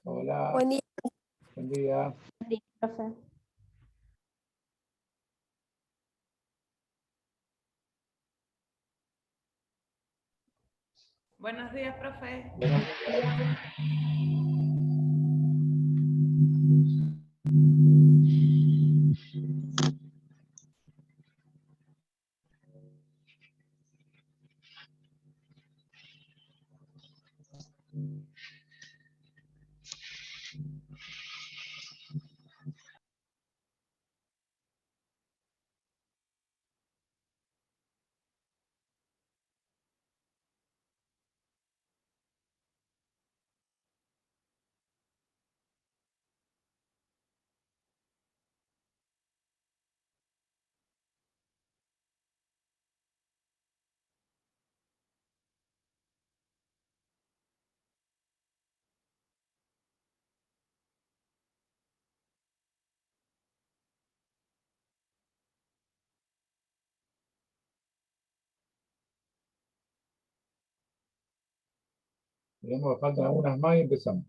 Hola, Buen día, buen día. profe. Buenos días, profe. Buenos días. Tenemos, faltan algunas más y empezamos.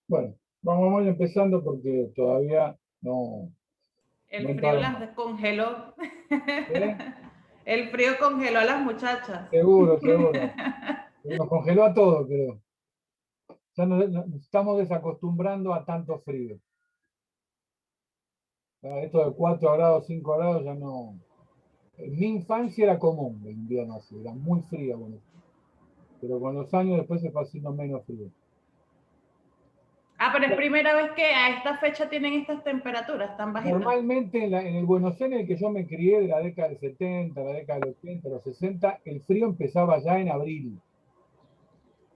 Bueno, vamos a ir empezando porque todavía no El frío entraron las más. descongeló. ¿Eh? El frío congeló a las muchachas. Seguro, seguro. Nos congeló a todos, creo. Ya nos estamos desacostumbrando a tanto frío. Esto de 4 grados, 5 grados ya no. En mi infancia era común el invierno así, era muy frío. Bueno, pero con los años después se fue haciendo menos frío. Ah, pero es primera vez que a esta fecha tienen estas temperaturas tan bajitas. Normalmente en el Buenos Aires en el que yo me crié, de la década del 70, la década del 80, los 60, el frío empezaba ya en abril.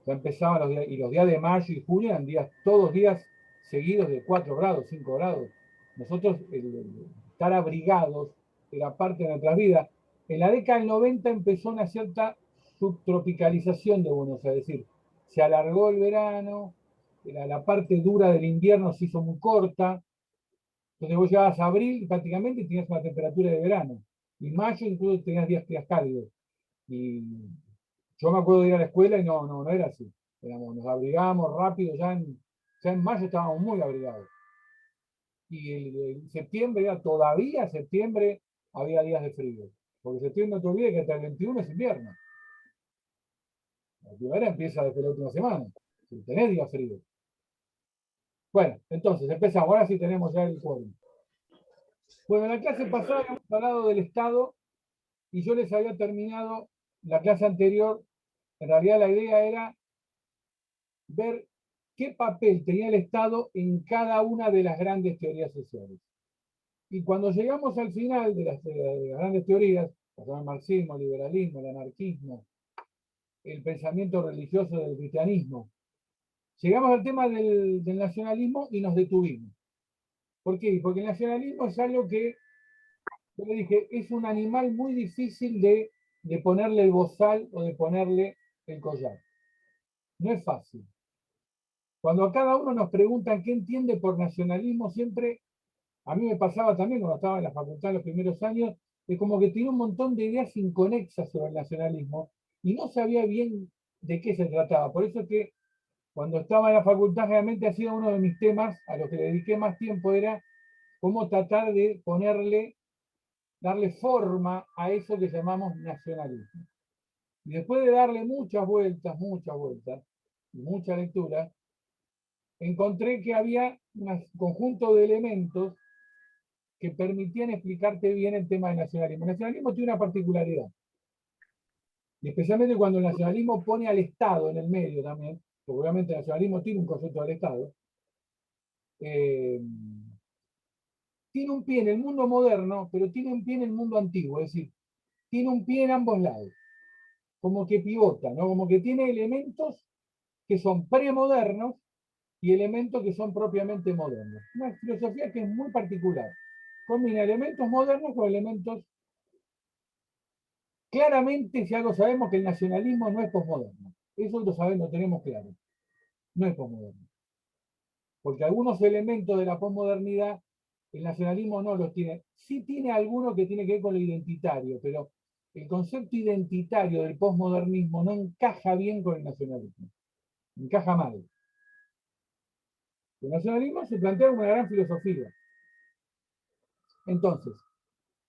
Ya empezaban los días, y los días de mayo y junio eran días, todos días seguidos de 4 grados, 5 grados. Nosotros, el estar abrigados era parte de nuestras vidas. En la década del 90 empezó una cierta subtropicalización de Buenos Aires, es decir, se alargó el verano, la parte dura del invierno se hizo muy corta, entonces vos llegabas a abril y prácticamente tenías una temperatura de verano. Y mayo incluso tenías días cálidos. Y yo me acuerdo de ir a la escuela y no era así. Nos abrigábamos rápido, ya en mayo estábamos muy abrigados. Y el septiembre, todavía septiembre había días de frío. Porque septiembre no te olvides que hasta el 21 es invierno. La primavera empieza desde la última semana. Si tenés días fríos. Bueno, entonces empezamos. Ahora sí tenemos ya el quórum. Bueno, en la clase pasada habíamos hablado del Estado y yo les había terminado la clase anterior. En realidad la idea era ver qué papel tenía el Estado en cada una de las grandes teorías sociales. Y cuando llegamos al final de las grandes teorías, el marxismo, el liberalismo, el anarquismo, el pensamiento religioso del cristianismo, llegamos al tema del nacionalismo y nos detuvimos. ¿Por qué? Porque el nacionalismo es algo que, yo le dije, es un animal muy difícil de ponerle el bozal o de ponerle el collar. No es fácil. Cuando a cada uno nos preguntan qué entiende por nacionalismo, siempre, a mí me pasaba también cuando estaba en la facultad en los primeros años, es como que tenía un montón de ideas inconexas sobre el nacionalismo y no sabía bien de qué se trataba. Por eso es que cuando estaba en la facultad realmente ha sido uno de mis temas a los que le dediqué más tiempo, era cómo tratar de darle forma a eso que llamamos nacionalismo. Y después de darle muchas vueltas, y mucha lectura, encontré que había un conjunto de elementos que permitían explicarte bien el tema del nacionalismo. El nacionalismo tiene una particularidad, y especialmente cuando el nacionalismo pone al Estado en el medio también, porque obviamente el nacionalismo tiene un concepto del Estado, tiene un pie en el mundo moderno, pero tiene un pie en el mundo antiguo, es decir, tiene un pie en ambos lados, como que pivota, ¿no? Como que tiene elementos que son premodernos y elementos que son propiamente modernos. Una filosofía que es muy particular. Combina elementos modernos con elementos... Claramente, si algo sabemos, que el nacionalismo no es posmoderno. Eso lo sabemos, lo tenemos claro. No es posmoderno. Porque algunos elementos de la posmodernidad, el nacionalismo no los tiene. Sí tiene alguno que tiene que ver con lo identitario, pero el concepto identitario del posmodernismo no encaja bien con el nacionalismo. Encaja mal. El nacionalismo se plantea como una gran filosofía. Entonces,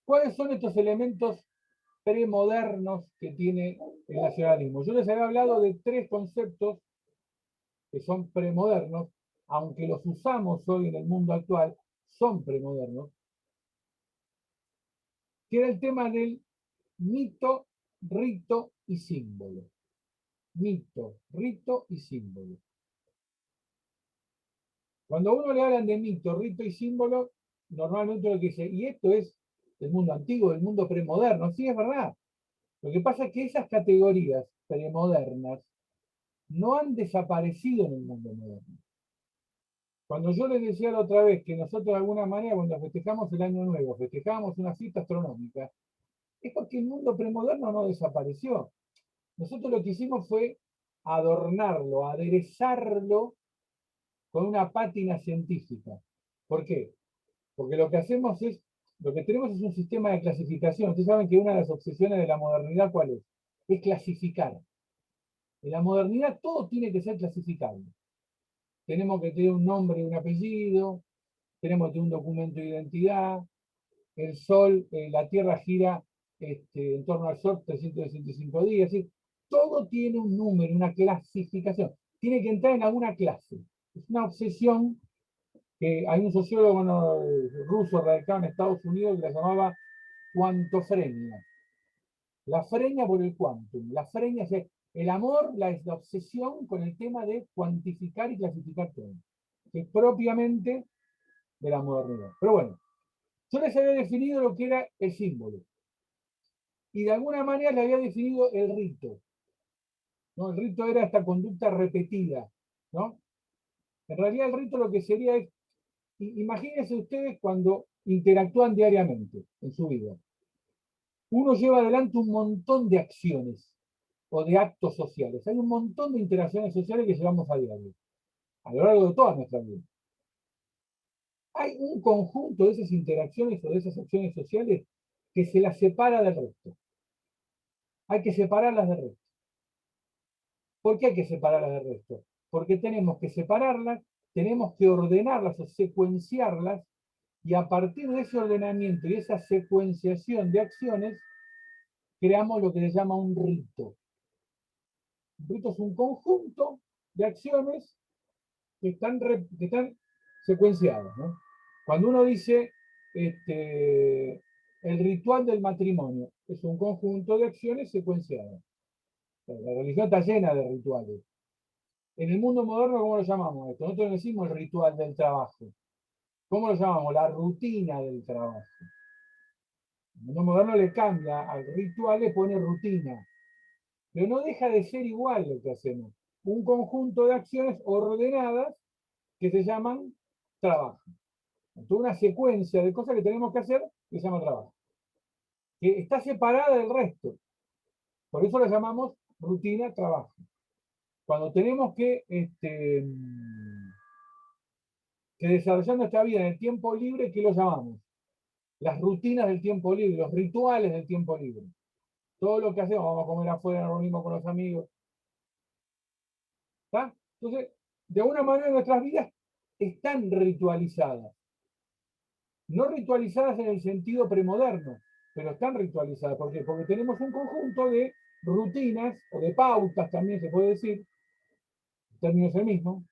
¿cuáles son estos elementos premodernos que tiene el nacionalismo? Yo les había hablado de tres conceptos que son premodernos, aunque los usamos hoy en el mundo actual, son premodernos, que era el tema del mito, rito y símbolo. Mito, rito y símbolo. Cuando a uno le hablan de mito, rito y símbolo, normalmente lo que dice, y esto es del mundo antiguo, del mundo premoderno. Sí, es verdad. Lo que pasa es que esas categorías premodernas no han desaparecido en el mundo moderno. Cuando yo les decía la otra vez que nosotros de alguna manera, cuando festejamos el Año Nuevo, festejamos una fiesta astronómica, es porque el mundo premoderno no desapareció. Nosotros lo que hicimos fue adornarlo, aderezarlo con una pátina científica. ¿Por qué? Porque lo que hacemos es, lo que tenemos es un sistema de clasificación. Ustedes saben que una de las obsesiones de la modernidad, ¿cuál es? Es clasificar. En la modernidad todo tiene que ser clasificable. Tenemos que tener un nombre y un apellido, tenemos que tener un documento de identidad, el Sol, la Tierra gira en torno al Sol 365 días, es decir, todo tiene un número, una clasificación, tiene que entrar en alguna clase. Es una obsesión que hay un sociólogo ruso radicado en Estados Unidos que la llamaba cuantofrenia. La frenia por el quantum, la frenia es el amor, la obsesión con el tema de cuantificar y clasificar todo, que es propiamente de la modernidad. Pero bueno, yo les había definido lo que era el símbolo. Y de alguna manera le había definido el rito. ¿No? El rito era esta conducta repetida. ¿No? En realidad el rito lo que sería es, imagínense ustedes cuando interactúan diariamente en su vida. Uno lleva adelante un montón de acciones o de actos sociales. Hay un montón de interacciones sociales que llevamos a diario, a lo largo de toda nuestra vida. Hay un conjunto de esas interacciones o de esas acciones sociales que se las separa del resto. Hay que separarlas del resto. ¿Por qué hay que separarlas del resto? Porque tenemos que separarlas, tenemos que ordenarlas o secuenciarlas, y a partir de ese ordenamiento y esa secuenciación de acciones, creamos lo que se llama un rito. Un rito es un conjunto de acciones que están secuenciadas, ¿no? Cuando uno dice el ritual del matrimonio, es un conjunto de acciones secuenciadas. La religión está llena de rituales. En el mundo moderno, ¿cómo lo llamamos esto? Nosotros decimos el ritual del trabajo. ¿Cómo lo llamamos? La rutina del trabajo. El mundo moderno le cambia al ritual, le pone rutina. Pero no deja de ser igual lo que hacemos. Un conjunto de acciones ordenadas que se llaman trabajo. Entonces, una secuencia de cosas que tenemos que hacer que se llama trabajo. Que está separada del resto. Por eso la llamamos rutina trabajo. Cuando tenemos que desarrollar nuestra vida en el tiempo libre, ¿qué lo llamamos? Las rutinas del tiempo libre, los rituales del tiempo libre. Todo lo que hacemos, vamos a comer afuera, nos reunimos con los amigos. ¿Está? Entonces, de alguna manera nuestras vidas están ritualizadas. No ritualizadas en el sentido premoderno, pero están ritualizadas. ¿Por qué? Porque tenemos un conjunto de rutinas, o de pautas también se puede decir, el término es el mismo,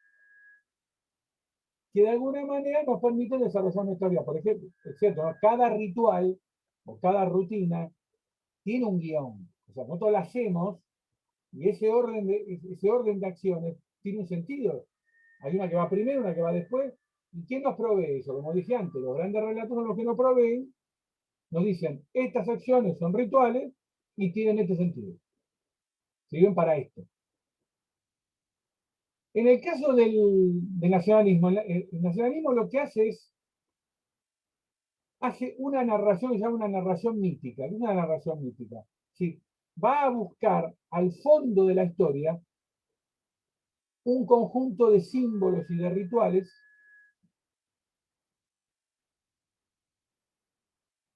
que de alguna manera nos permiten desarrollar nuestra vida. Por ejemplo, es cierto, ¿no? Cada ritual o cada rutina tiene un guión. O sea, nosotros la hacemos y ese orden de acciones tiene un sentido. Hay una que va primero, una que va después. ¿Y quién nos provee eso? Como dije antes, los grandes relatos son los que nos proveen, nos dicen, estas acciones son rituales y tienen este sentido. Sirven para esto. En el caso del nacionalismo, el nacionalismo lo que hace una narración que se llama una narración mítica. ¿Qué es una narración mítica? Sí, va a buscar al fondo de la historia un conjunto de símbolos y de rituales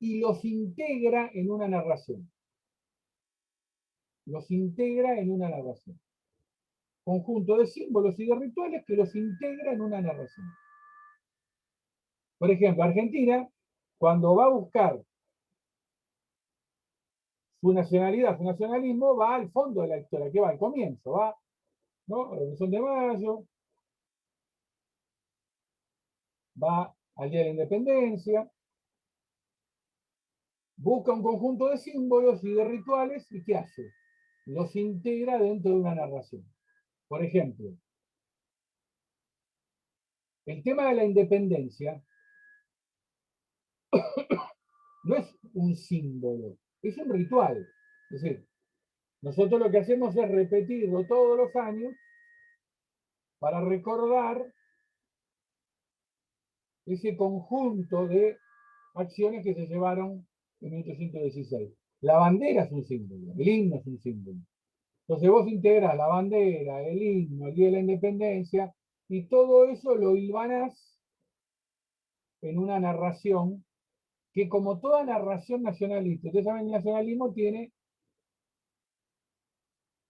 y los integra en una narración. Los integra en una narración. Conjunto de símbolos y de rituales que los integra en una narración. Por ejemplo, Argentina, cuando va a buscar su nacionalidad, su nacionalismo, va al fondo de la historia, que va al comienzo, va, ¿no? Revolución de Mayo, va al Día de la Independencia, busca un conjunto de símbolos y de rituales, ¿y qué hace? Los integra dentro de una narración. Por ejemplo, el tema de la independencia no es un símbolo, es un ritual. Es decir, nosotros lo que hacemos es repetirlo todos los años para recordar ese conjunto de acciones que se llevaron en 1816. La bandera es un símbolo, el himno es un símbolo. Entonces vos integras la bandera, el himno, el Día de la Independencia, y todo eso lo hilvanás en una narración que, como toda narración nacionalista, ustedes saben, el nacionalismo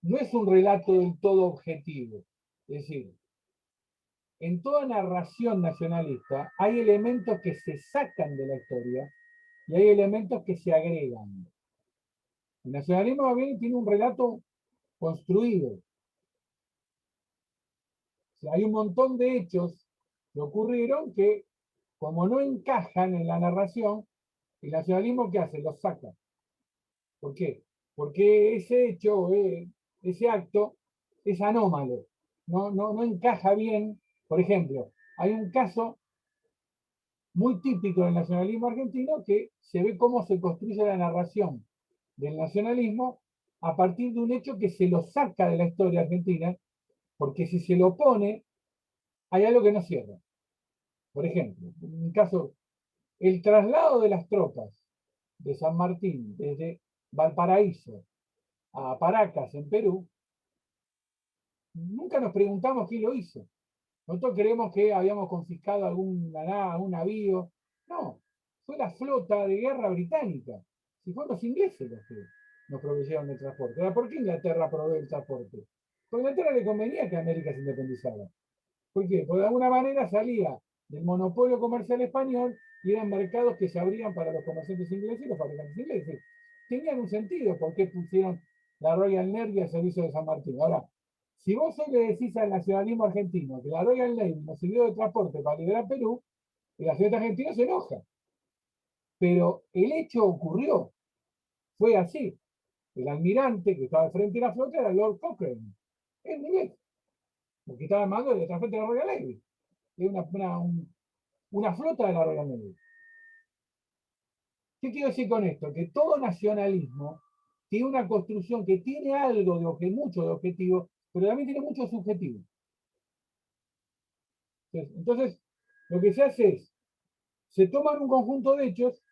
no es un relato del todo objetivo. Es decir, en toda narración nacionalista hay elementos que se sacan de la historia y hay elementos que se agregan. El nacionalismo bien tiene un relato construido. O sea, hay un montón de hechos que ocurrieron que, como no encajan en la narración, el nacionalismo, ¿qué hace? Los saca. ¿Por qué? Porque ese hecho, ese acto, es anómalo. No encaja bien. Por ejemplo, hay un caso muy típico del nacionalismo argentino que se ve cómo se construye la narración del nacionalismo a partir de un hecho que se lo saca de la historia argentina, porque si se lo pone, hay algo que no cierra. Por ejemplo, en un caso, el traslado de las tropas de San Martín desde Valparaíso a Paracas, en Perú, nunca nos preguntamos quién lo hizo. Nosotros creemos que habíamos confiscado algún navío. No, fue la flota de guerra británica. Si fueron los ingleses los que nos proveyeron el transporte. Ahora, ¿por qué Inglaterra provee el transporte? Porque a Inglaterra le convenía que América se independizara. ¿Por qué? Porque de alguna manera salía del monopolio comercial español y eran mercados que se abrían para los comerciantes ingleses y los fabricantes ingleses. Tenían un sentido por qué pusieron la Royal Navy al servicio de San Martín. Ahora, si vos hoy le decís al nacionalismo argentino que la Royal Navy nos sirvió de transporte para liberar Perú, el nacionalista argentino se enoja. Pero el hecho ocurrió, fue así. El almirante que estaba al frente de la flota era Lord Cochrane, el inglés, porque estaba al mando del transporte de la Royal Navy. Es una flota de la Royal Navy. ¿Qué quiero decir con esto? Que todo nacionalismo tiene una construcción que tiene algo mucho de objetivo, pero también tiene mucho subjetivo. Entonces, lo que se hace es, se toman un conjunto de hechos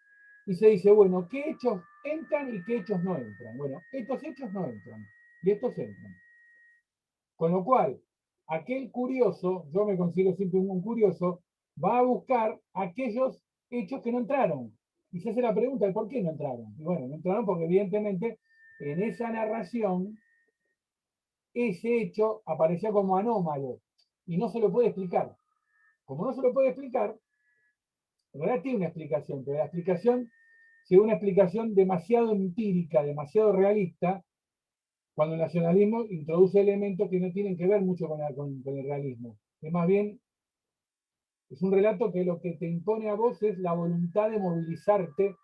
y se dice, bueno, ¿qué hechos entran y qué hechos no entran? Bueno, estos hechos no entran y estos entran. Con lo cual, aquel curioso, yo me considero siempre un curioso, va a buscar aquellos hechos que no entraron. Y se hace la pregunta de por qué no entraron. Y bueno, no entraron porque evidentemente en esa narración ese hecho aparecía como anómalo y no se lo puede explicar. Como no se lo puede explicar, en realidad tiene una explicación, pero la explicación, si es una explicación demasiado empírica, demasiado realista, cuando el nacionalismo introduce elementos que no tienen que ver mucho con el realismo. Es más bien, es un relato que lo que te impone a vos es la voluntad de movilizarte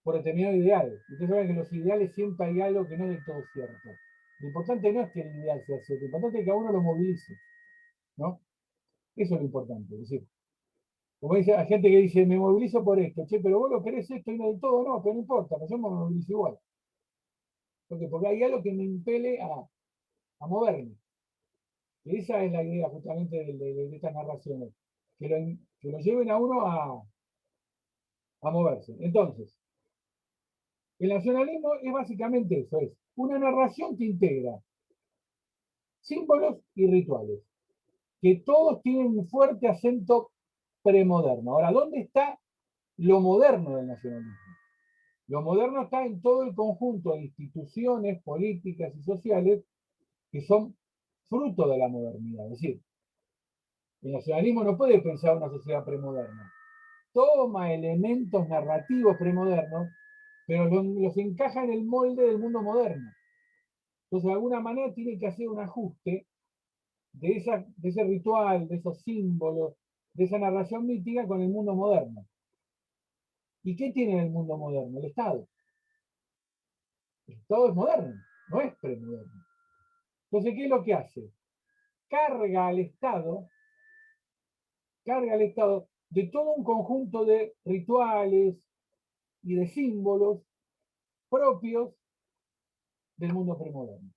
por determinado ideal. Ustedes saben que en los ideales siempre hay algo que no es del todo cierto. Lo importante no es que el ideal sea cierto, lo importante es que a uno lo movilice, ¿no? Eso es lo importante. Es decir, Como dice, hay gente que dice, me movilizo por esto, che, pero vos lo querés esto y no del todo, no, pero no importa, yo me movilizo igual. Porque hay algo que me impele a moverme. Y esa es la idea justamente de estas narraciones, que lo lleven a uno a moverse. Entonces, el nacionalismo es básicamente eso, es una narración que integra símbolos y rituales, que todos tienen un fuerte acento premoderno. Ahora, ¿dónde está lo moderno del nacionalismo? Lo moderno está en todo el conjunto de instituciones políticas y sociales que son fruto de la modernidad. Es decir, el nacionalismo no puede pensar una sociedad premoderna. Toma elementos narrativos premodernos, pero los encaja en el molde del mundo moderno. Entonces, de alguna manera tiene que hacer un ajuste de ese ritual, de esos símbolos, de esa narración mítica con el mundo moderno. ¿Y qué tiene el mundo moderno? El Estado. El Estado es moderno, no es premoderno. Entonces, ¿qué es lo que hace? Carga al Estado de todo un conjunto de rituales y de símbolos propios del mundo premoderno.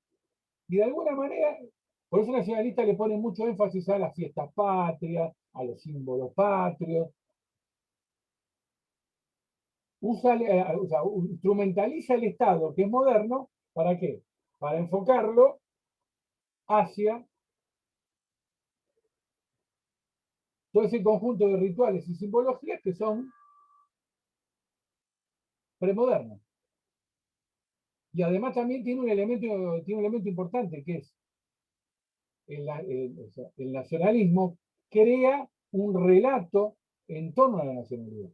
Y de alguna manera, por eso los nacionalistas le ponen mucho énfasis a las fiestas patrias, a los símbolos patrios, instrumentaliza el Estado, que es moderno, ¿para qué? Para enfocarlo hacia todo ese conjunto de rituales y simbologías que son premodernos. Y además también tiene un elemento importante, que es el nacionalismo crea un relato en torno a la nacionalidad.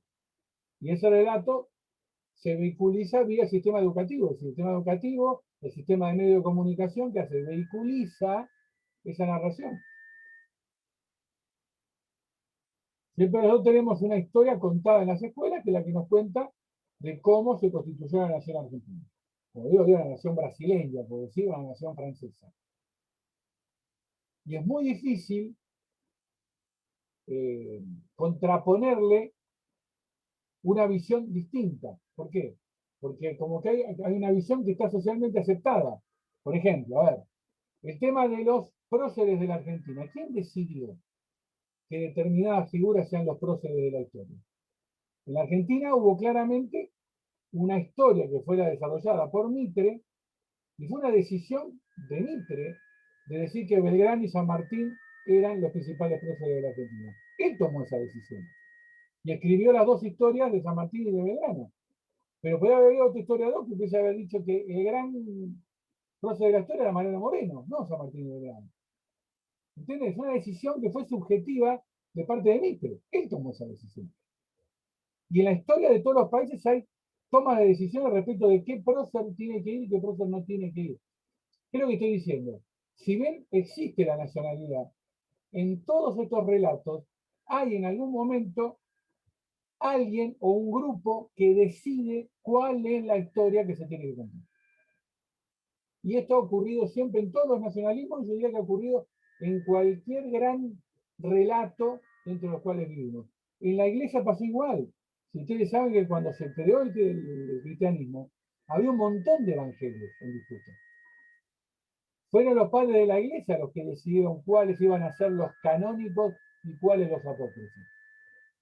Y ese relato se vehiculiza vía el sistema educativo. El sistema de medio de comunicación que hace, vehiculiza esa narración. Siempre nosotros tenemos una historia contada en las escuelas que es la que nos cuenta de cómo se constituyó la nación argentina. Como digo, la nación brasileña, por decir, una nación francesa. Y es muy difícil contraponerle una visión distinta. ¿Por qué? Porque como que hay una visión que está socialmente aceptada. Por ejemplo, a ver, el tema de los próceres de la Argentina. ¿Quién decidió que determinadas figuras sean los próceres de la historia? En la Argentina hubo claramente una historia que fue la desarrollada por Mitre, y fue una decisión de Mitre de decir que Belgrano y San Martín eran los principales próceres de la Argentina. Él tomó esa decisión y escribió las dos historias de San Martín y de Belgrano. Pero puede haber habido otra historiador que pudiese haber dicho que el gran prócer de la historia era Mariano Moreno, no San Martín y Belgrano. ¿Entiendes? Es una decisión que fue subjetiva de parte de Mitre. Él tomó esa decisión. Y en la historia de todos los países hay tomas de decisiones respecto de qué prócer tiene que ir y qué prócer no tiene que ir. ¿Qué es lo que estoy diciendo? Si bien existe la nacionalidad, en todos estos relatos hay en algún momento alguien o un grupo que decide cuál es la historia que se tiene que contar. Y esto ha ocurrido siempre en todos los nacionalismos, y yo diría que ha ocurrido en cualquier gran relato entre los cuales vivimos. En la iglesia pasó igual. Si ustedes saben que cuando se creó el cristianismo, había un montón de evangelios en disputa. Fueron los padres de la iglesia los que decidieron cuáles iban a ser los canónicos y cuáles los apócrifos.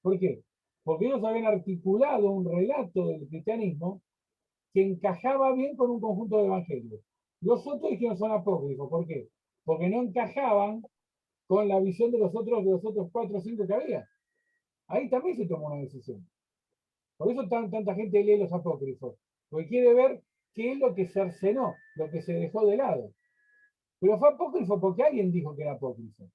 ¿Por qué? Porque ellos habían articulado un relato del cristianismo que encajaba bien con un conjunto de evangelios. Los otros dijeron son apócrifos. ¿Por qué? Porque no encajaban con la visión de los otros 4 o 5 que había. Ahí también se tomó una decisión. Por eso tanta gente lee los apócrifos. Porque quiere ver qué es lo que cercenó, lo que se dejó de lado. Pero fue apócrifo porque alguien dijo que era apócrifo.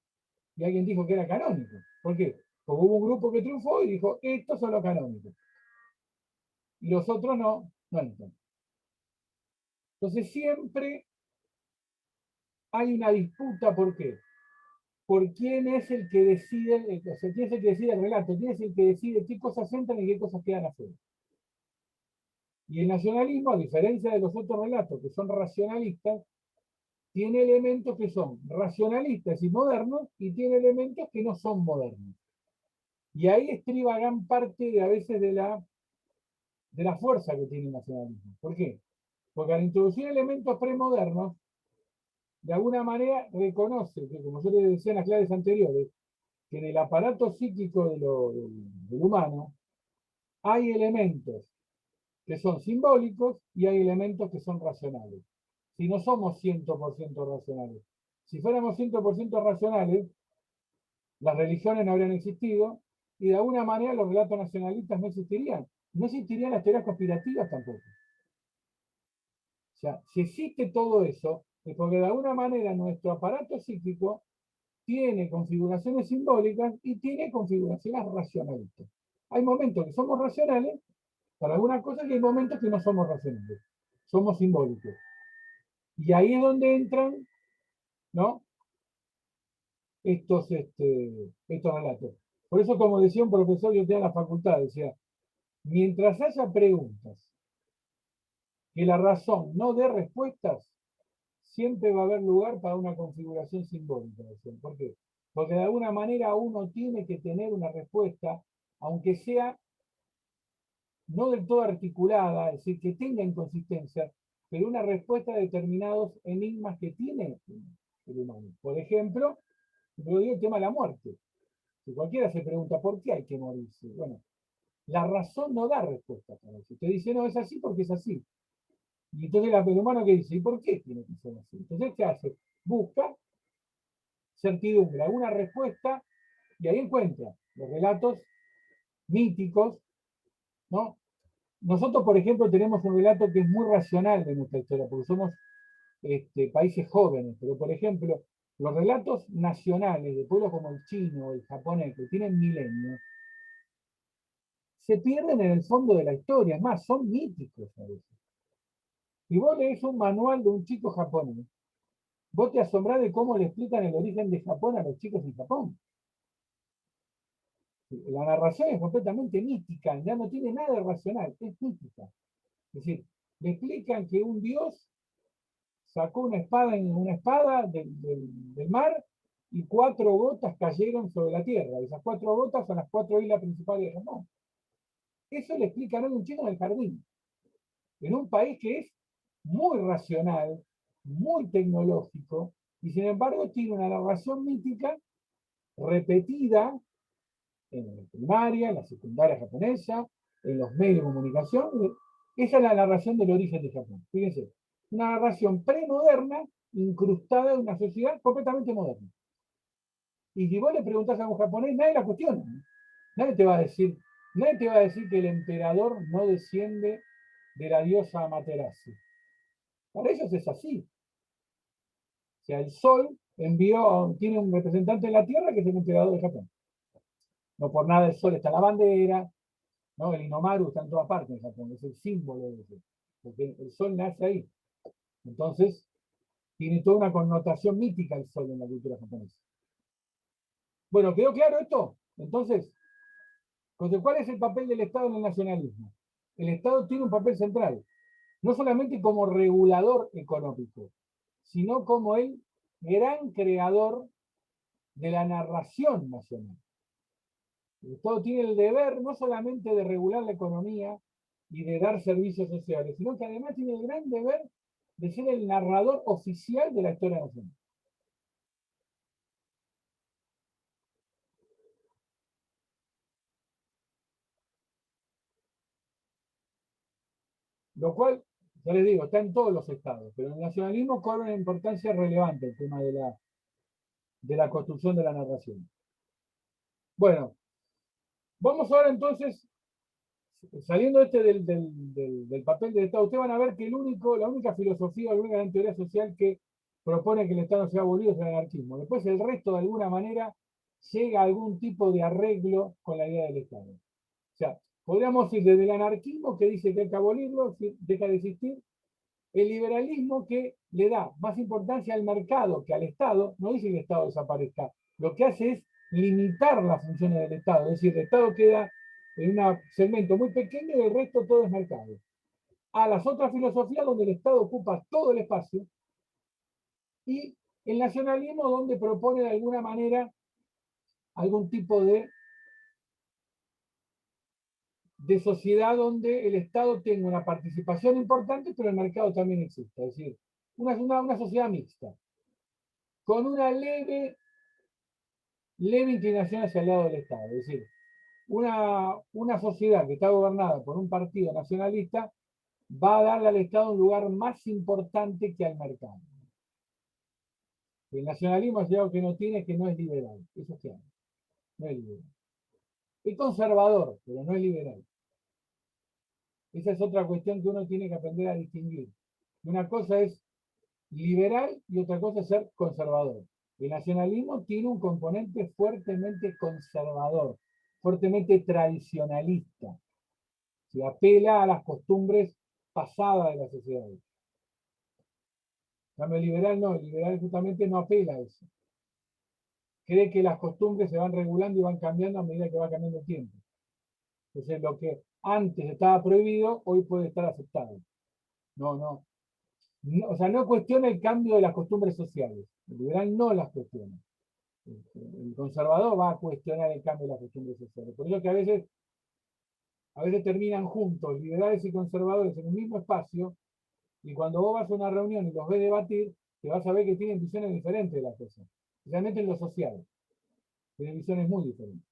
Y alguien dijo que era canónico. ¿Por qué? Porque hubo un grupo que triunfó y dijo, estos son los canónicos. Y los otros no entran. Entonces siempre hay una disputa, ¿por qué? Por quién es el que decide, o sea, quién es el que decide el relato, quién es el que decide qué cosas entran y qué cosas quedan afuera. Y el nacionalismo, a diferencia de los otros relatos que son racionalistas, tiene elementos que son racionalistas y modernos y tiene elementos que no son modernos. Y ahí estriba gran parte de a veces de la fuerza que tiene el nacionalismo. ¿Por qué? Porque al introducir elementos premodernos, de alguna manera reconoce que, como yo les decía en las clases anteriores, que en el aparato psíquico del humano hay elementos que son simbólicos y hay elementos que son racionales. Si no somos 100% racionales. Si fuéramos 100% racionales, las religiones no habrían existido y de alguna manera los relatos nacionalistas no existirían. No existirían las teorías conspirativas tampoco. O sea, si existe todo eso, es porque de alguna manera nuestro aparato psíquico tiene configuraciones simbólicas y tiene configuraciones racionalistas. Hay momentos que somos racionales para algunas cosas y hay momentos que no somos racionales. Somos simbólicos. Y ahí es donde entran, ¿no? Estos relatos. Por eso, como decía un profesor, yo tenía en la facultad, decía, mientras haya preguntas que la razón no dé respuestas, siempre va a haber lugar para una configuración simbólica. ¿Por qué? Porque de alguna manera uno tiene que tener una respuesta, aunque sea no del todo articulada, es decir, que tenga inconsistencia, pero una respuesta a determinados enigmas que tiene el humano. Por ejemplo, yo digo el tema de la muerte. Si cualquiera se pregunta por qué hay que morirse, bueno, la razón no da respuesta para eso. Te dice, no, es así porque es así. Y entonces el humano que dice, ¿y por qué tiene que ser así? Entonces, ¿qué hace? Busca certidumbre, alguna respuesta, y ahí encuentra los relatos míticos, ¿no? Nosotros, por ejemplo, tenemos un relato que es muy racional de nuestra historia, porque somos países jóvenes, pero por ejemplo, los relatos nacionales de pueblos como el chino o el japonés, que tienen milenios, se pierden en el fondo de la historia, es más, son míticos a veces. Si vos lees un manual de un chico japonés, vos te asombrás de cómo le explican el origen de Japón a los chicos en Japón. La narración es completamente mística, ya no tiene nada de racional, es mística. Es decir, le explican que un dios sacó una espada del mar y 4 gotas cayeron sobre la tierra. Esas 4 gotas son las 4 islas principales de Japón. Eso le explican a un chino en el jardín, en un país que es muy racional, muy tecnológico, y sin embargo tiene una narración mítica repetida en la primaria, en la secundaria japonesa, en los medios de comunicación. Esa es la narración del origen de Japón. Fíjense, una narración premoderna incrustada en una sociedad completamente moderna. Y si vos le preguntás a un japonés, nadie la cuestiona. Nadie te va a decir, nadie te va a decir que el emperador no desciende de la diosa Amaterasu. Para ellos es así. O sea, el sol tiene un representante en la Tierra que es el emperador de Japón. No por nada el sol está en la bandera, ¿no? El Inomaru está en todas partes en Japón, es el símbolo de eso, porque el sol nace ahí. Entonces, tiene toda una connotación mítica el sol en la cultura japonesa. Bueno, ¿quedó claro esto? Entonces, ¿cuál es el papel del Estado en el nacionalismo? El Estado tiene un papel central, no solamente como regulador económico, sino como el gran creador de la narración nacional. El Estado tiene el deber no solamente de regular la economía y de dar servicios sociales, sino que además tiene el gran deber de ser el narrador oficial de la historia nacional. Lo cual, ya les digo, está en todos los estados, pero el nacionalismo cobra una importancia relevante el tema de la construcción de la narración. Bueno, vamos ahora entonces, saliendo del papel del Estado, ustedes van a ver que la única filosofía, la única teoría social que propone que el Estado sea abolido es el anarquismo. Después el resto, de alguna manera, llega a algún tipo de arreglo con la idea del Estado. O sea, podríamos ir desde el anarquismo, que dice que hay que abolirlo, deja de existir, el liberalismo que le da más importancia al mercado que al Estado, no dice que el Estado desaparezca, lo que hace es limitar las funciones del Estado, es decir, el Estado queda en un segmento muy pequeño y el resto todo es mercado. A las otras filosofías donde el Estado ocupa todo el espacio y el nacionalismo donde propone de alguna manera algún tipo de de sociedad donde el Estado tenga una participación importante, pero el mercado también exista. Es decir, una sociedad mixta, con una leve inclinación hacia el lado del Estado. Es decir, una sociedad que está gobernada por un partido nacionalista va a darle al Estado un lugar más importante que al mercado. El nacionalismo es algo que no tiene, que no es liberal. Eso es claro. No es liberal. Es conservador, pero no es liberal. Esa es otra cuestión que uno tiene que aprender a distinguir. Una cosa es liberal y otra cosa es ser conservador. El nacionalismo tiene un componente fuertemente conservador, fuertemente tradicionalista. Se apela a las costumbres pasadas de la sociedad. En cambio, el liberal no, el liberal justamente no apela a eso. Cree que las costumbres se van regulando y van cambiando a medida que va cambiando el tiempo. Entonces, lo que antes estaba prohibido, hoy puede estar aceptado. No, o sea, no cuestiona el cambio de las costumbres sociales. El liberal no las cuestiona. El conservador va a cuestionar el cambio de las costumbres sociales. Por eso que a veces terminan juntos, liberales y conservadores, en un mismo espacio, y cuando vos vas a una reunión y los ves debatir, te vas a ver que tienen visiones diferentes de las cosas. Especialmente en lo social. Tienen visiones muy diferentes.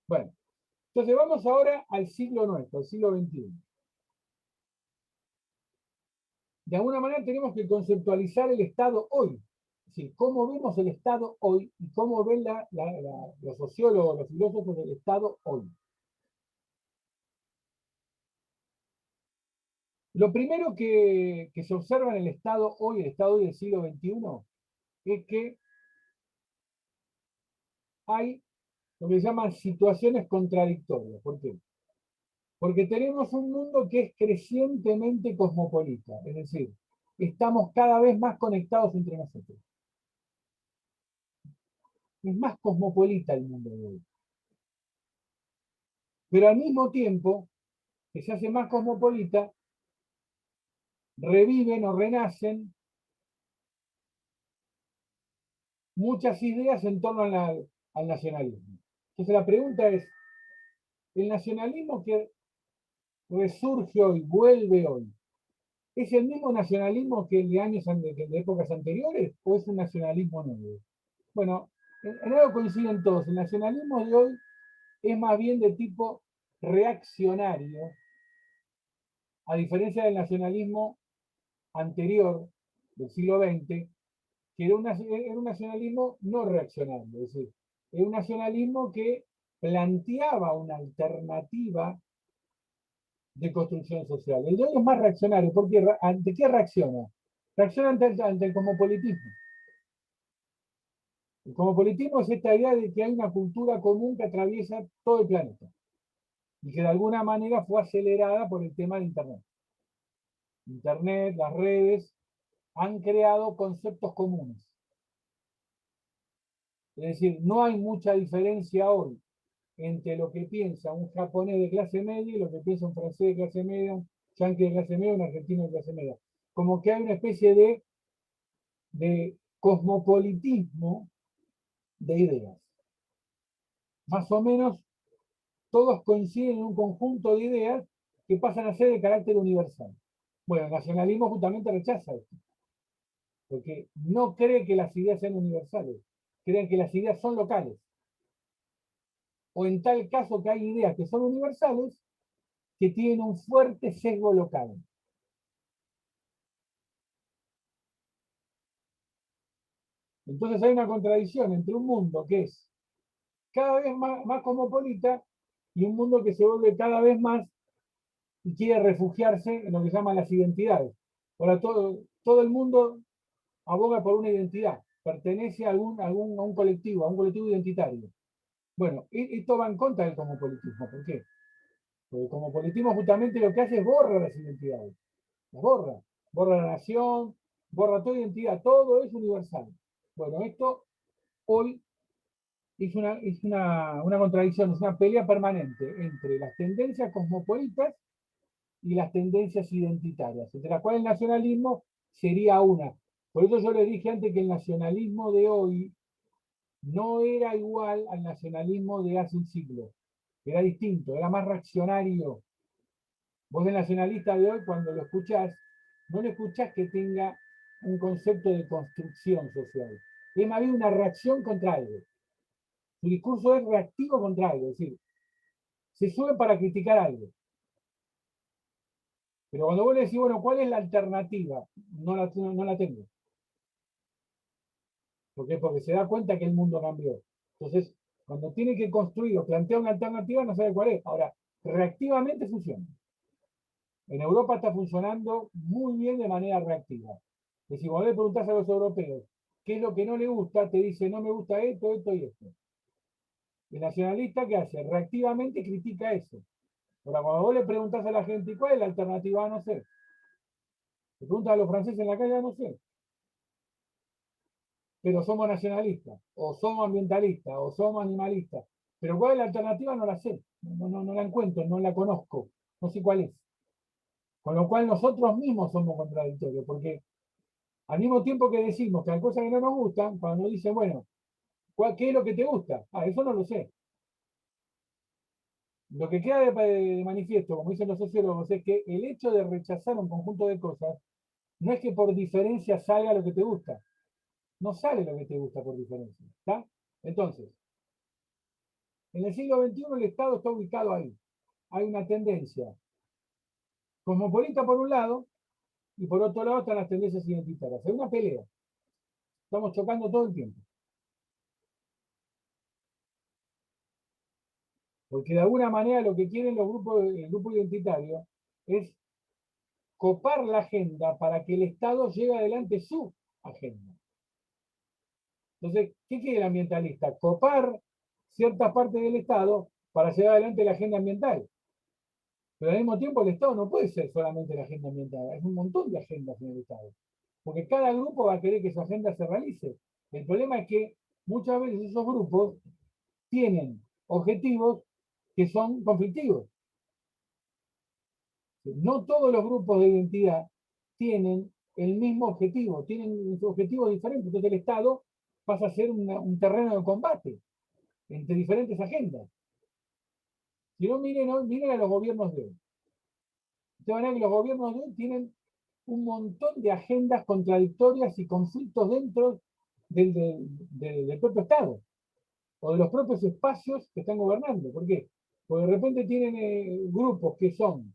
Bueno, entonces vamos ahora al siglo nuestro, al siglo XXI. De alguna manera tenemos que conceptualizar el Estado hoy. Es decir, cómo vemos el Estado hoy y cómo ven los sociólogos, los filósofos del Estado hoy. Lo primero que se observa en el Estado hoy, el Estado hoy del siglo XXI, es que hay lo que se llaman situaciones contradictorias. ¿Por qué? Porque tenemos un mundo que es crecientemente cosmopolita, es decir, estamos cada vez más conectados entre nosotros. Es más cosmopolita el mundo de hoy. Pero al mismo tiempo que se hace más cosmopolita, reviven o renacen muchas ideas en torno al nacionalismo. Entonces la pregunta es, ¿el nacionalismo que resurge hoy, vuelve hoy, es el mismo nacionalismo que el de épocas anteriores o es un nacionalismo nuevo? Bueno, en algo coinciden todos. El nacionalismo de hoy es más bien de tipo reaccionario, a diferencia del nacionalismo anterior, del siglo XX, que era un nacionalismo no reaccionario, es decir, era un nacionalismo que planteaba una alternativa de construcción social. El de hoy es más reaccionario, porque ¿ante qué reacciona? Reacciona ante el cosmopolitismo. El cosmopolitismo es esta idea de que hay una cultura común que atraviesa todo el planeta y que de alguna manera fue acelerada por el tema de Internet. Internet, las redes, han creado conceptos comunes. Es decir, no hay mucha diferencia hoy entre lo que piensa un japonés de clase media y lo que piensa un francés de clase media, un yanqui de clase media, un argentino de clase media. Como que hay una especie de cosmopolitismo de ideas. Más o menos todos coinciden en un conjunto de ideas que pasan a ser de carácter universal. Bueno, el nacionalismo justamente rechaza esto, porque no cree que las ideas sean universales, creen que las ideas son locales. O en tal caso que hay ideas que son universales, que tienen un fuerte sesgo local. Entonces hay una contradicción entre un mundo que es cada vez más cosmopolita y un mundo que se vuelve cada vez más y quiere refugiarse en lo que se llaman las identidades. Ahora todo el mundo aboga por una identidad, pertenece a un colectivo, a un colectivo identitario. Bueno, esto va en contra del cosmopolitismo. ¿Por qué? Porque el cosmopolitismo justamente lo que hace es borra las identidades. Las borra. Borra la nación, borra toda identidad, todo es universal. Bueno, esto hoy es una contradicción, es una pelea permanente entre las tendencias cosmopolitas y las tendencias identitarias, entre las cuales el nacionalismo sería una. Por eso yo le dije antes que el nacionalismo de hoy no era igual al nacionalismo de hace un siglo. era distinto, era más reaccionario. Vos el nacionalista de hoy, cuando lo escuchás, no lo escuchás que tenga un concepto de construcción social. Es más bien una reacción contra algo. Su discurso es reactivo contra algo, es decir, se sube para criticar algo. Pero cuando vos le decís, bueno, ¿cuál es la alternativa? No la tengo. ¿Por qué? Porque se da cuenta que el mundo cambió. Entonces, cuando tiene que construir o plantea una alternativa, no sabe cuál es. Ahora, reactivamente funciona. En Europa está funcionando muy bien de manera reactiva. Es decir, cuando le preguntás a los europeos qué es lo que no le gusta, te dice, no me gusta esto, esto y esto. El nacionalista, ¿qué hace? Reactivamente critica eso. Ahora, cuando vos le preguntás a la gente, ¿cuál es la alternativa? No sé. Le preguntas a los franceses en la calle, no sé. Pero somos nacionalistas, o somos ambientalistas, o somos animalistas. Pero ¿cuál es la alternativa? No la sé. No la encuentro, no la conozco. No sé cuál es. Con lo cual nosotros mismos somos contradictorios, porque al mismo tiempo que decimos que hay cosas que no nos gustan, cuando nos dicen, bueno, ¿qué es lo que te gusta? Ah, eso no lo sé. Lo que queda de manifiesto, como dicen los sociólogos, es que el hecho de rechazar un conjunto de cosas no es que por diferencia salga lo que te gusta. No sale lo que te gusta por diferencia. ¿Está? Entonces, en el siglo XXI el Estado está ubicado ahí. Hay una tendencia cosmopolita por un lado y por otro lado están las tendencias identitarias. Es una pelea. Estamos chocando todo el tiempo. Porque de alguna manera lo que quieren el grupo identitario es copar la agenda para que el Estado lleve adelante su agenda. Entonces, ¿qué quiere el ambientalista? Copar ciertas partes del Estado para llevar adelante la agenda ambiental. Pero al mismo tiempo el Estado no puede ser solamente la agenda ambiental, hay un montón de agendas en el Estado. Porque cada grupo va a querer que su agenda se realice. El problema es que muchas veces esos grupos tienen objetivos que son conflictivos. No todos los grupos de identidad tienen el mismo objetivo, tienen objetivos diferentes. Entonces el Estado pasa a ser un terreno de combate entre diferentes agendas. Si no, miren a los gobiernos de hoy. De manera que los gobiernos de hoy tienen un montón de agendas contradictorias y conflictos dentro del propio Estado o de los propios espacios que están gobernando. ¿Por qué? Porque de repente tienen grupos que son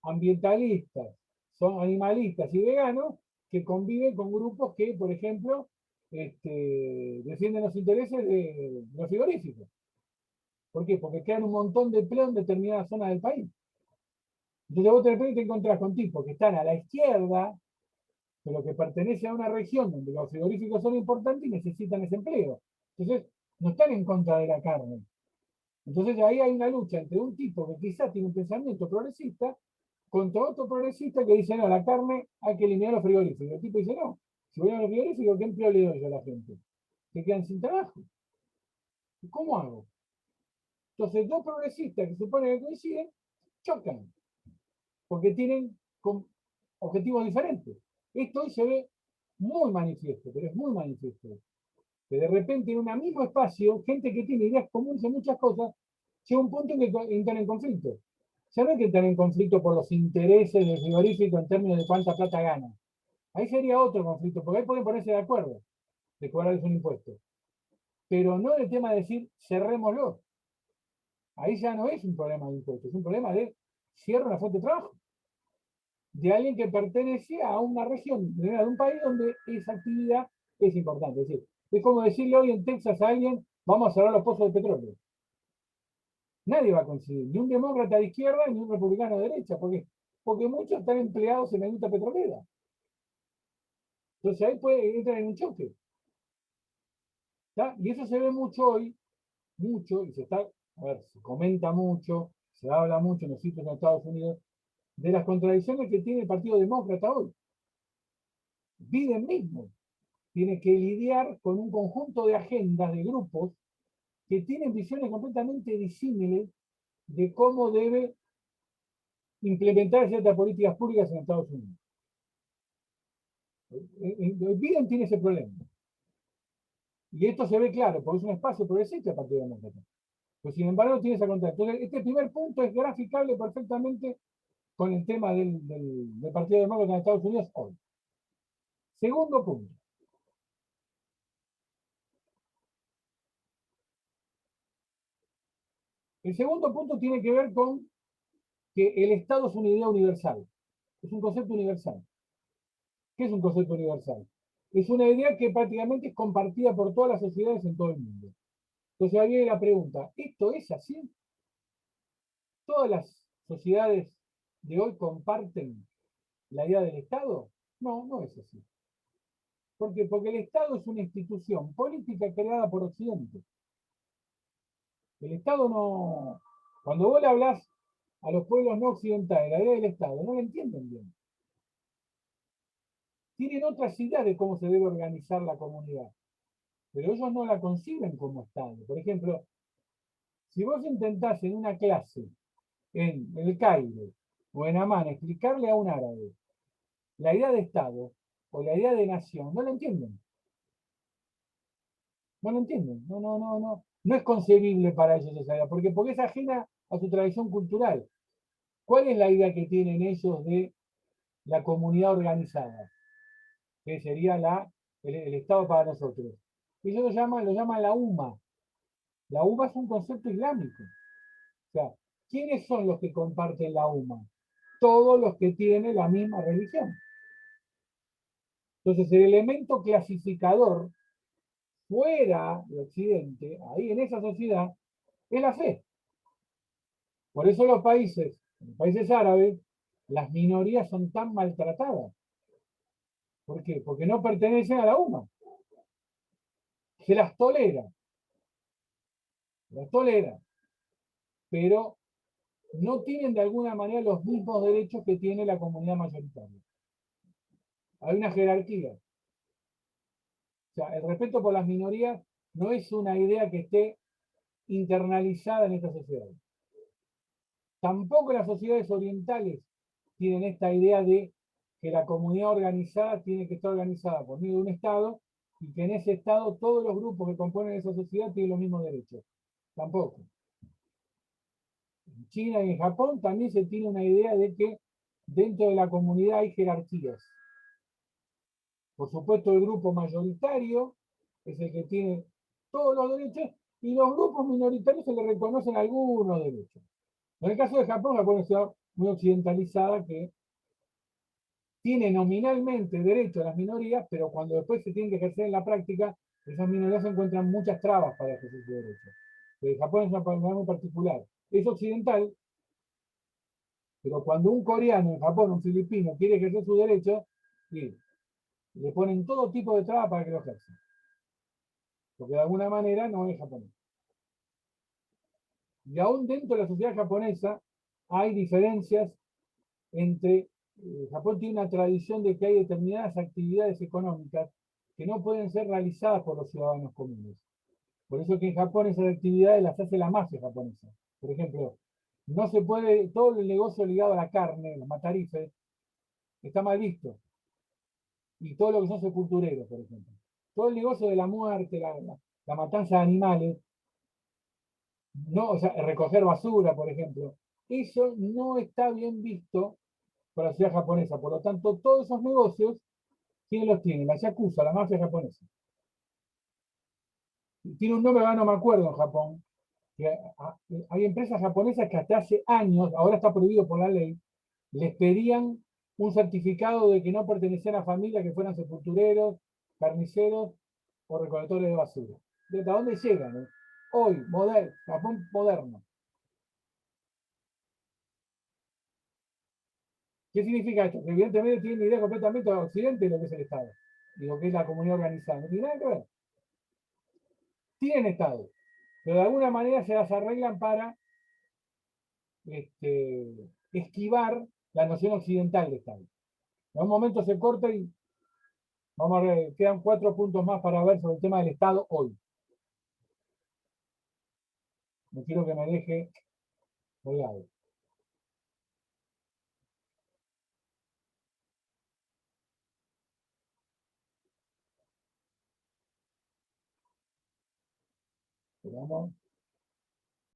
ambientalistas, son animalistas y veganos que conviven con grupos que, por ejemplo, defienden los intereses de los frigoríficos. ¿Por qué? Porque crean un montón de empleo en determinadas zonas del país. Entonces vos de repente te encontrás con tipos que están a la izquierda, pero que pertenecen a una región donde los frigoríficos son importantes y necesitan ese empleo. Entonces, no están en contra de la carne. Entonces ahí hay una lucha entre un tipo que quizás tiene un pensamiento progresista contra otro progresista que dice, no, la carne hay que eliminar los frigoríficos. El tipo dice, no, si voy a los frigoríficos, ¿qué empleo le doy yo a la gente? Se quedan sin trabajo. ¿Y cómo hago? Entonces, dos progresistas que se supone que coinciden, chocan, porque tienen objetivos diferentes. Esto hoy se ve muy manifiesto, pero es muy manifiesto. Que de repente en un mismo espacio, gente que tiene ideas comunes en muchas cosas, llega un punto en que entran en conflicto. Ya no es que entran en conflicto por los intereses del frigorífico en términos de cuánta plata gana. Ahí sería otro conflicto, porque ahí pueden ponerse de acuerdo de cobrarles un impuesto. Pero no el tema de decir cerrémoslo. Ahí ya no es un problema de impuestos, es un problema de cierre una fuente de trabajo. De alguien que pertenece a una región, de un país donde esa actividad es importante. Es decir, es como decirle hoy en Texas a alguien, vamos a cerrar los pozos de petróleo. Nadie va a coincidir, ni un demócrata de izquierda ni un republicano de derecha, porque muchos están empleados en la industria petrolera. Entonces ahí puede entrar en un choque. ¿Tá? Y eso se ve mucho hoy, mucho, y se comenta mucho, se habla mucho en los sitios de Estados Unidos, de las contradicciones que tiene el Partido Demócrata hoy. Biden mismo tiene que lidiar con un conjunto de agendas, de grupos, que tienen visiones completamente disímiles de cómo debe implementar ciertas políticas públicas en Estados Unidos. Biden tiene ese problema. Y esto se ve claro, porque es un espacio progresista el Partido Demócrata. Pues sin embargo no tiene esa contradicción. Entonces, este primer punto es graficable perfectamente con el tema del Partido Demócrata en Estados Unidos hoy. Segundo punto. El segundo punto tiene que ver con que el Estado es una idea universal. Es un concepto universal. ¿Qué es un concepto universal? Es una idea que prácticamente es compartida por todas las sociedades en todo el mundo. Entonces ahí viene la pregunta, ¿esto es así? ¿Todas las sociedades de hoy comparten la idea del Estado? No, no es así. ¿Por qué? Porque el Estado es una institución política creada por Occidente. El Estado no... Cuando vos le hablas a los pueblos no occidentales, la idea del Estado, no la entienden bien. Tienen otras ideas de cómo se debe organizar la comunidad, pero ellos no la conciben como Estado. Por ejemplo, si vos intentás en una clase en El Cairo o en Amán explicarle a un árabe la idea de Estado o la idea de nación, no la entienden. No lo entienden. No, no, no, no. No es concebible para ellos esa idea, porque es ajena a su tradición cultural. ¿Cuál es la idea que tienen ellos de la comunidad organizada? Que sería el Estado para nosotros. Ellos lo llaman la UMA. La UMA es un concepto islámico. O sea, ¿quiénes son los que comparten la UMA? Todos los que tienen la misma religión. Entonces, el elemento clasificador fuera de Occidente, ahí en esa sociedad, es la fe. Por eso los países árabes, las minorías son tan maltratadas. ¿Por qué? Porque no pertenecen a la UMA. Se las tolera, pero no tienen de alguna manera los mismos derechos que tiene la comunidad mayoritaria. Hay una jerarquía. O sea, el respeto por las minorías no es una idea que esté internalizada en esta sociedad. Tampoco las sociedades orientales tienen esta idea de que la comunidad organizada tiene que estar organizada por medio de un Estado y que en ese Estado todos los grupos que componen esa sociedad tienen los mismos derechos. Tampoco. En China y en Japón también se tiene una idea de que dentro de la comunidad hay jerarquías. Por supuesto, el grupo mayoritario es el que tiene todos los derechos y los grupos minoritarios se le reconocen algunos derechos. En el caso de Japón, Japón es una ciudad muy occidentalizada que tiene nominalmente derecho a las minorías, pero cuando después se tienen que ejercer en la práctica, esas minorías encuentran muchas trabas para ejercer su derecho. Japón es una comunidad muy particular. Es occidental, pero cuando un coreano en Japón, un filipino, quiere ejercer su derecho, sí, le ponen todo tipo de trabas para que lo ejerza. Porque de alguna manera no es japonés. Y aún dentro de la sociedad japonesa hay diferencias entre Japón tiene una tradición de que hay determinadas actividades económicas que no pueden ser realizadas por los ciudadanos comunes. Por eso que en Japón esas actividades las hace la mafia japonesa. Por ejemplo, no se puede, todo el negocio ligado a la carne, los matarifes, está mal visto. Y todo lo que son sepultureros, por ejemplo. Todo el negocio de la muerte, la matanza de animales, no, o sea, recoger basura, por ejemplo, eso no está bien visto por la sociedad japonesa. Por lo tanto, todos esos negocios, ¿quién los tiene? La Yakuza, la mafia japonesa. Tiene un nombre, ahora no me acuerdo en Japón. Que hay empresas japonesas que hasta hace años, ahora está prohibido por la ley, les pedían un certificado de que no pertenecían a familias que fueran sepultureros, carniceros o recolectores de basura. ¿De dónde llegan? Hoy, Japón moderno. ¿Qué significa esto? Que evidentemente tiene una idea completamente de Occidente de lo que es el Estado y lo que es la comunidad organizada. No tiene nada que ver. Tienen Estado, pero de alguna manera se las arreglan para esquivar la noción occidental de Estado. En un momento se corta y vamos a ver, quedan 4 puntos más para ver sobre el tema del Estado hoy. No quiero que me deje colgado. Pero vamos.